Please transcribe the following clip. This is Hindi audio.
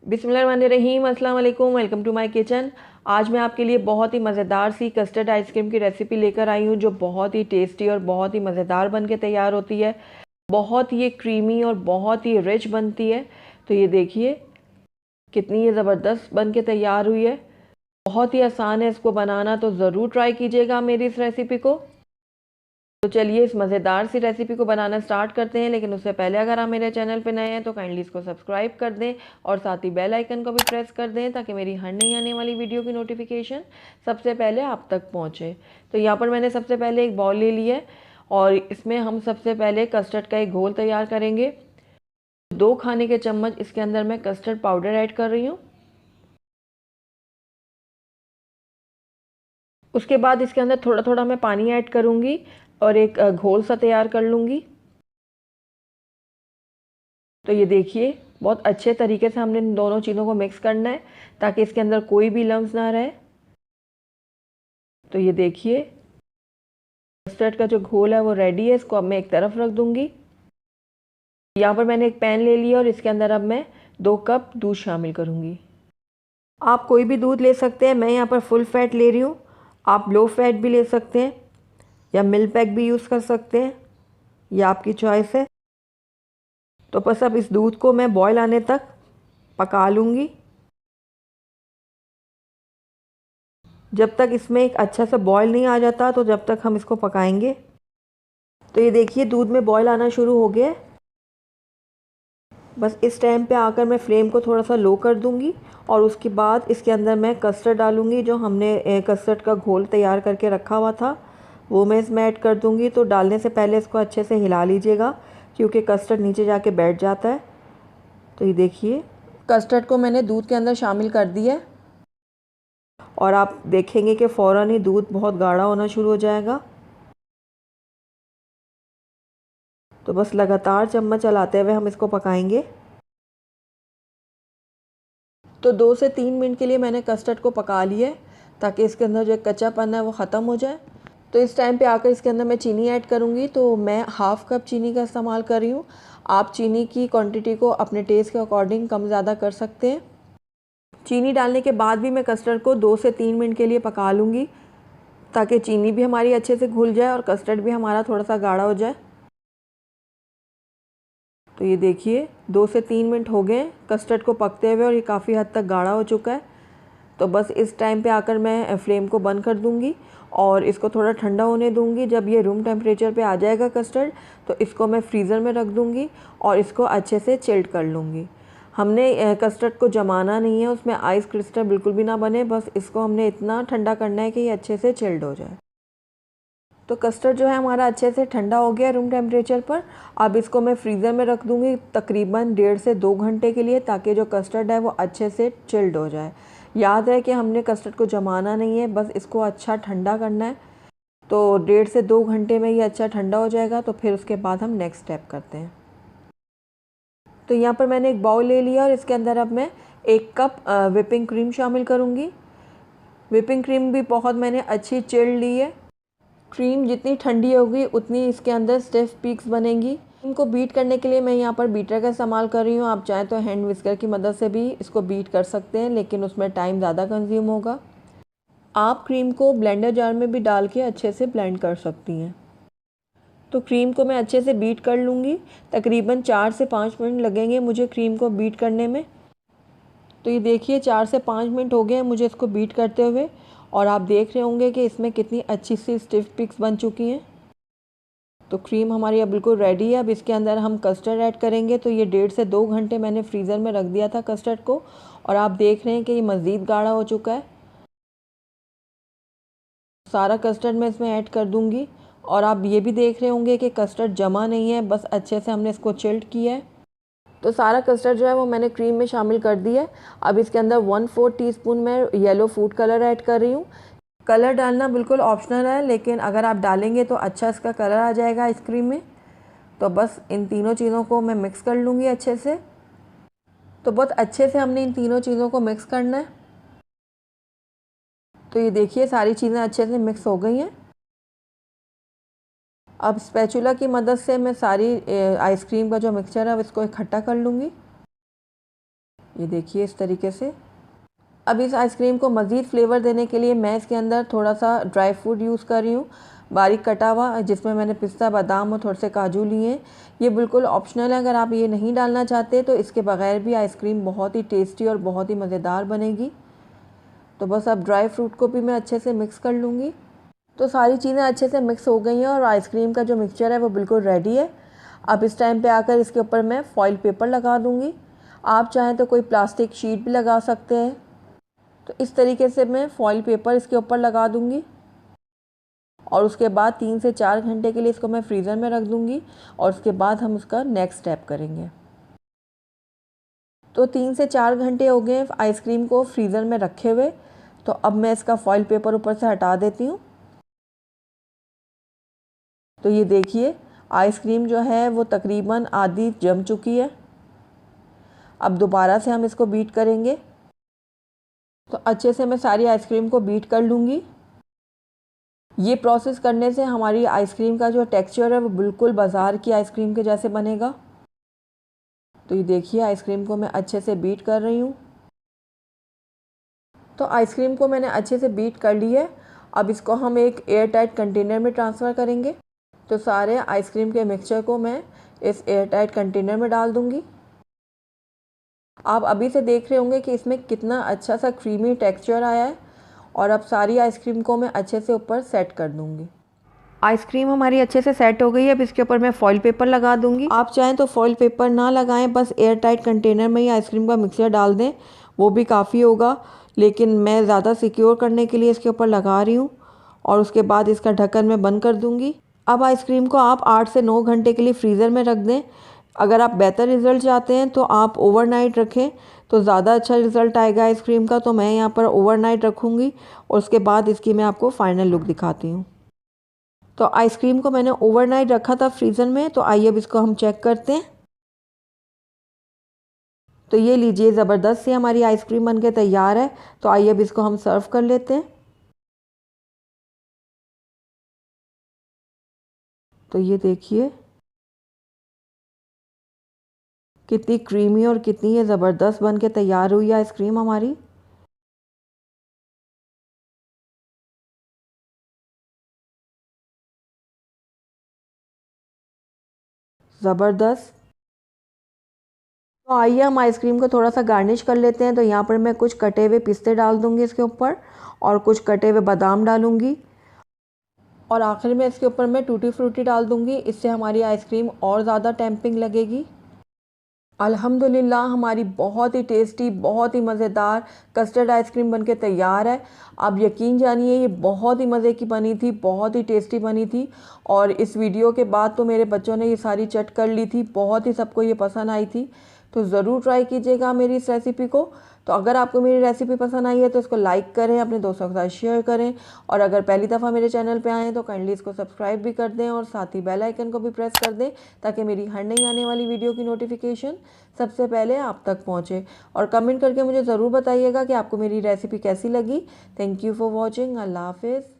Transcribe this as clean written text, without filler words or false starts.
बिस्मिल्लाहिर्रहमानिर्रहीम, अस्सलाम वालेकुम। Welcome to my kitchen. आज मैं आपके लिए बहुत ही मज़ेदार सी कस्टर्ड आइसक्रीम की रेसिपी लेकर आई हूँ, जो बहुत ही टेस्टी और बहुत ही मज़ेदार बन के तैयार होती है। बहुत ही क्रीमी और बहुत ही रिच बनती है। तो ये देखिए कितनी ये ज़बरदस्त बन के तैयार हुई है। बहुत ही आसान है इसको बनाना, तो ज़रूर ट्राई कीजिएगा मेरी इस रेसिपी को। तो चलिए इस मज़ेदार सी रेसिपी को बनाना स्टार्ट करते हैं। लेकिन उससे पहले अगर आप मेरे चैनल पर नए हैं तो काइंडली इसको सब्सक्राइब कर दें और साथ ही बेल आइकन को भी प्रेस कर दें, ताकि मेरी हर नई आने वाली वीडियो की नोटिफिकेशन सबसे पहले आप तक पहुंचे। तो यहाँ पर मैंने सबसे पहले एक बाउल ले लिया है और इसमें हम सबसे पहले कस्टर्ड का एक घोल तैयार करेंगे। 2 खाने के चम्मच इसके अंदर मैं कस्टर्ड पाउडर ऐड कर रही हूँ। उसके बाद इसके अंदर थोड़ा थोड़ा मैं पानी ऐड करूँगी और एक घोल सा तैयार कर लूँगी। तो ये देखिए बहुत अच्छे तरीके से हमने इन दोनों चीज़ों को मिक्स करना है, ताकि इसके अंदर कोई भी लम्स ना रहे। तो ये देखिए कस्टर्ड का जो घोल है वो रेडी है। इसको अब मैं एक तरफ रख दूंगी। यहाँ पर मैंने एक पैन ले लिया और इसके अंदर अब मैं 2 कप दूध शामिल करूँगी। आप कोई भी दूध ले सकते हैं, मैं यहाँ पर फुल फैट ले रही हूँ। आप लो फैट भी ले सकते हैं या मिल्क पैक भी यूज़ कर सकते हैं, यह आपकी चॉइस है। तो बस अब इस दूध को मैं बॉयल आने तक पका लूँगी। जब तक इसमें एक अच्छा सा बॉयल नहीं आ जाता, तो जब तक हम इसको पकाएंगे। तो ये देखिए दूध में बॉयल आना शुरू हो गया है। बस इस टाइम पे आकर मैं फ्लेम को थोड़ा सा लो कर दूंगी और उसके बाद इसके अंदर मैं कस्टर्ड डालूंगी। जो हमने कस्टर्ड का घोल तैयार करके रखा हुआ था वो मैं इसमें ऐड कर दूंगी। तो डालने से पहले इसको अच्छे से हिला लीजिएगा, क्योंकि कस्टर्ड नीचे जाके बैठ जाता है। तो ये देखिए कस्टर्ड को मैंने दूध के अंदर शामिल कर दिया है और आप देखेंगे कि फ़ौरन ही दूध बहुत गाढ़ा होना शुरू हो जाएगा। तो बस लगातार चम्मच चलाते हुए हम इसको पकाएंगे। तो 2 से 3 मिनट के लिए मैंने कस्टर्ड को पका लिया है, ताकि इसके अंदर जो कच्चापन है वो ख़त्म हो जाए। तो इस टाइम पे आकर इसके अंदर मैं चीनी ऐड करूँगी। तो मैं हाफ़ कप चीनी का इस्तेमाल कर रही हूँ। आप चीनी की क्वांटिटी को अपने टेस्ट के अकॉर्डिंग कम ज़्यादा कर सकते हैं। चीनी डालने के बाद भी मैं कस्टर्ड को 2 से 3 मिनट के लिए पका लूँगी, ताकि चीनी भी हमारी अच्छे से घुल जाए और कस्टर्ड भी हमारा थोड़ा सा गाढ़ा हो जाए। तो ये देखिए 2 से 3 मिनट हो गए कस्टर्ड को पकते हुए और ये काफ़ी हद तक गाढ़ा हो चुका है। तो बस इस टाइम पे आकर मैं फ्लेम को बंद कर दूंगी और इसको थोड़ा ठंडा होने दूंगी। जब ये रूम टेम्परेचर पे आ जाएगा कस्टर्ड, तो इसको मैं फ्रीज़र में रख दूंगी और इसको अच्छे से चिल्ड कर लूँगी। हमने कस्टर्ड को जमाना नहीं है, उसमें आइस क्रिस्टल बिल्कुल भी ना बने। बस इसको हमने इतना ठंडा करना है कि ये अच्छे से चिल्ड हो जाए। तो कस्टर्ड जो है हमारा अच्छे से ठंडा हो गया रूम टेम्परेचर पर। अब इसको मैं फ्रीज़र में रख दूँगी तकरीबन 1.5 से 2 घंटे के लिए, ताकि जो कस्टर्ड है वो अच्छे से चिल्ड हो जाए। याद है कि हमने कस्टर्ड को जमाना नहीं है, बस इसको अच्छा ठंडा करना है। तो 1.5 से 2 घंटे में ये अच्छा ठंडा हो जाएगा। तो फिर उसके बाद हम नेक्स्ट स्टेप करते हैं। तो यहाँ पर मैंने एक बाउल ले लिया और इसके अंदर अब मैं 1 कप व्हिपिंग क्रीम शामिल करूँगी। व्हिपिंग क्रीम भी बहुत मैंने अच्छी चिल्ड ली है। क्रीम जितनी ठंडी होगी उतनी इसके अंदर स्टिफ पीक्स बनेंगी। इनको बीट करने के लिए मैं यहाँ पर बीटर का इस्तेमाल कर रही हूँ। आप चाहें तो हैंड विस्कर की मदद से भी इसको बीट कर सकते हैं, लेकिन उसमें टाइम ज़्यादा कंज्यूम होगा। आप क्रीम को ब्लेंडर जार में भी डाल के अच्छे से ब्लेंड कर सकती हैं। तो क्रीम को मैं अच्छे से बीट कर लूँगी। तकरीबन 4 से 5 मिनट लगेंगे मुझे क्रीम को बीट करने में। तो ये देखिए 4 से 5 मिनट हो गए हैं मुझे इसको बीट करते हुए, और आप देख रहे होंगे कि इसमें कितनी अच्छी सी स्टिफ पिक्स बन चुकी हैं। तो क्रीम हमारी अब बिल्कुल रेडी है। अब इसके अंदर हम कस्टर्ड ऐड करेंगे। तो ये 1.5 से 2 घंटे मैंने फ्रीज़र में रख दिया था कस्टर्ड को, और आप देख रहे हैं कि ये मज़ीद गाढ़ा हो चुका है। सारा कस्टर्ड मैं इसमें ऐड कर दूंगी, और आप ये भी देख रहे होंगे कि कस्टर्ड जमा नहीं है, बस अच्छे से हमने इसको चिल्ड किया है। तो सारा कस्टर्ड जो है वो मैंने क्रीम में शामिल कर दिया है। अब इसके अंदर 1/4 टीस्पून मैं येलो फूड कलर ऐड कर रही हूँ। कलर डालना बिल्कुल ऑप्शनल है, लेकिन अगर आप डालेंगे तो अच्छा इसका कलर आ जाएगा आइसक्रीम में। तो बस इन तीनों चीज़ों को मैं मिक्स कर लूँगी अच्छे से। तो बहुत अच्छे से हमने इन तीनों चीज़ों को मिक्स करना है। तो ये देखिए सारी चीज़ें अच्छे से मिक्स हो गई हैं। अब स्पैचुला की मदद से मैं सारी आइसक्रीम का जो मिक्सचर है इसको इकट्ठा कर लूँगी। ये देखिए इस तरीके से। अब इस आइसक्रीम को मज़ीद फ्लेवर देने के लिए मैं इसके अंदर थोड़ा सा ड्राई फ्रूट यूज़ कर रही हूँ, बारीक कटा हुआ, जिसमें मैंने पिस्ता, बादाम और थोड़े से काजू लिए हैं। ये बिल्कुल ऑप्शनल है, अगर आप ये नहीं डालना चाहते तो इसके बगैर भी आइसक्रीम बहुत ही टेस्टी और बहुत ही मज़ेदार बनेगी। तो बस अब ड्राई फ्रूट को भी मैं अच्छे से मिक्स कर लूँगी। तो सारी चीज़ें अच्छे से मिक्स हो गई हैं और आइसक्रीम का जो मिक्सचर है वो बिल्कुल रेडी है। अब इस टाइम पे आकर इसके ऊपर मैं फॉइल पेपर लगा दूँगी। आप चाहें तो कोई प्लास्टिक शीट भी लगा सकते हैं। तो इस तरीके से मैं फॉइल पेपर इसके ऊपर लगा दूँगी और उसके बाद 3 से 4 घंटे के लिए इसको मैं फ्रीज़र में रख दूँगी और उसके बाद हम उसका नेक्स्ट स्टेप करेंगे। तो 3 से 4 घंटे हो गए आइसक्रीम को फ्रीज़र में रखे हुए। तो अब मैं इसका फॉइल पेपर ऊपर से हटा देती हूँ। तो ये देखिए आइसक्रीम जो है वो तकरीबन आधी जम चुकी है। अब दोबारा से हम इसको बीट करेंगे। तो अच्छे से मैं सारी आइसक्रीम को बीट कर लूँगी। ये प्रोसेस करने से हमारी आइसक्रीम का जो टेक्सचर है वो बिल्कुल बाज़ार की आइसक्रीम के जैसे बनेगा। तो ये देखिए आइसक्रीम को मैं अच्छे से बीट कर रही हूँ। तो आइसक्रीम को मैंने अच्छे से बीट कर ली है। अब इसको हम एक एयर टाइट कंटेनर में ट्रांसफ़र करेंगे। तो सारे आइसक्रीम के मिक्सचर को मैं इस एयर टाइट कंटेनर में डाल दूँगी। आप अभी से देख रहे होंगे कि इसमें कितना अच्छा सा क्रीमी टेक्सचर आया है। और अब सारी आइसक्रीम को मैं अच्छे से ऊपर सेट कर दूँगी। आइसक्रीम हमारी अच्छे से सेट हो गई है। अब इसके ऊपर मैं फॉइल पेपर लगा दूँगी। आप चाहें तो फॉइल पेपर ना लगाएं, बस एयर टाइट कंटेनर में ही आइसक्रीम का मिक्सचर डाल दें, वो भी काफ़ी होगा। लेकिन मैं ज़्यादा सिक्योर करने के लिए इसके ऊपर लगा रही हूँ और उसके बाद इसका ढक्कन मैं बंद कर दूँगी। अब आइसक्रीम को आप 8 से 9 घंटे के लिए फ्रीज़र में रख दें। अगर आप बेहतर रिज़ल्ट चाहते हैं तो आप ओवरनाइट रखें तो ज़्यादा अच्छा रिज़ल्ट आएगा आइसक्रीम का। तो मैं यहाँ पर ओवरनाइट रखूँगी और उसके बाद इसकी मैं आपको फ़ाइनल लुक दिखाती हूँ। तो आइसक्रीम को मैंने ओवरनाइट रखा था फ्रीज़र में। तो आइए अब इसको हम चेक करते हैं। तो ये लीजिए ज़बरदस्त सी हमारी आइसक्रीम बनके तैयार है। तो आइए अब इसको हम सर्व कर लेते हैं। तो ये देखिए कितनी क्रीमी और कितनी ये ज़बरदस्त बनके तैयार हुई है आइसक्रीम हमारी। ज़बरदस्त। तो आइए हम आइसक्रीम को थोड़ा सा गार्निश कर लेते हैं। तो यहाँ पर मैं कुछ कटे हुए पिस्ते डाल दूँगी इसके ऊपर और कुछ कटे हुए बादाम डालूँगी और आखिर में इसके ऊपर मैं टूटी फ्रूटी डाल दूँगी। इससे हमारी आइसक्रीम और ज़्यादा टेम्पिंग लगेगी। अल्हम्दुलिल्लाह हमारी बहुत ही टेस्टी, बहुत ही मज़ेदार कस्टर्ड आइसक्रीम बनके तैयार है। आप यकीन जानिए ये बहुत ही मज़े की बनी थी, बहुत ही टेस्टी बनी थी। और इस वीडियो के बाद तो मेरे बच्चों ने ये सारी चट कर ली थी, बहुत ही सबको ये पसंद आई थी। तो ज़रूर ट्राई कीजिएगा मेरी इस रेसिपी को। तो अगर आपको मेरी रेसिपी पसंद आई है तो इसको लाइक करें, अपने दोस्तों के साथ शेयर करें और अगर पहली दफ़ा मेरे चैनल पे आए हैं तो काइंडली इसको सब्सक्राइब भी कर दें और साथ ही बेल आइकन को भी प्रेस कर दें ताकि मेरी हर नई आने वाली वीडियो की नोटिफिकेशन सबसे पहले आप तक पहुँचे। और कमेंट करके मुझे ज़रूर बताइएगा कि आपको मेरी रेसिपी कैसी लगी। Thank you for watching. अल्लाह हाफिज़।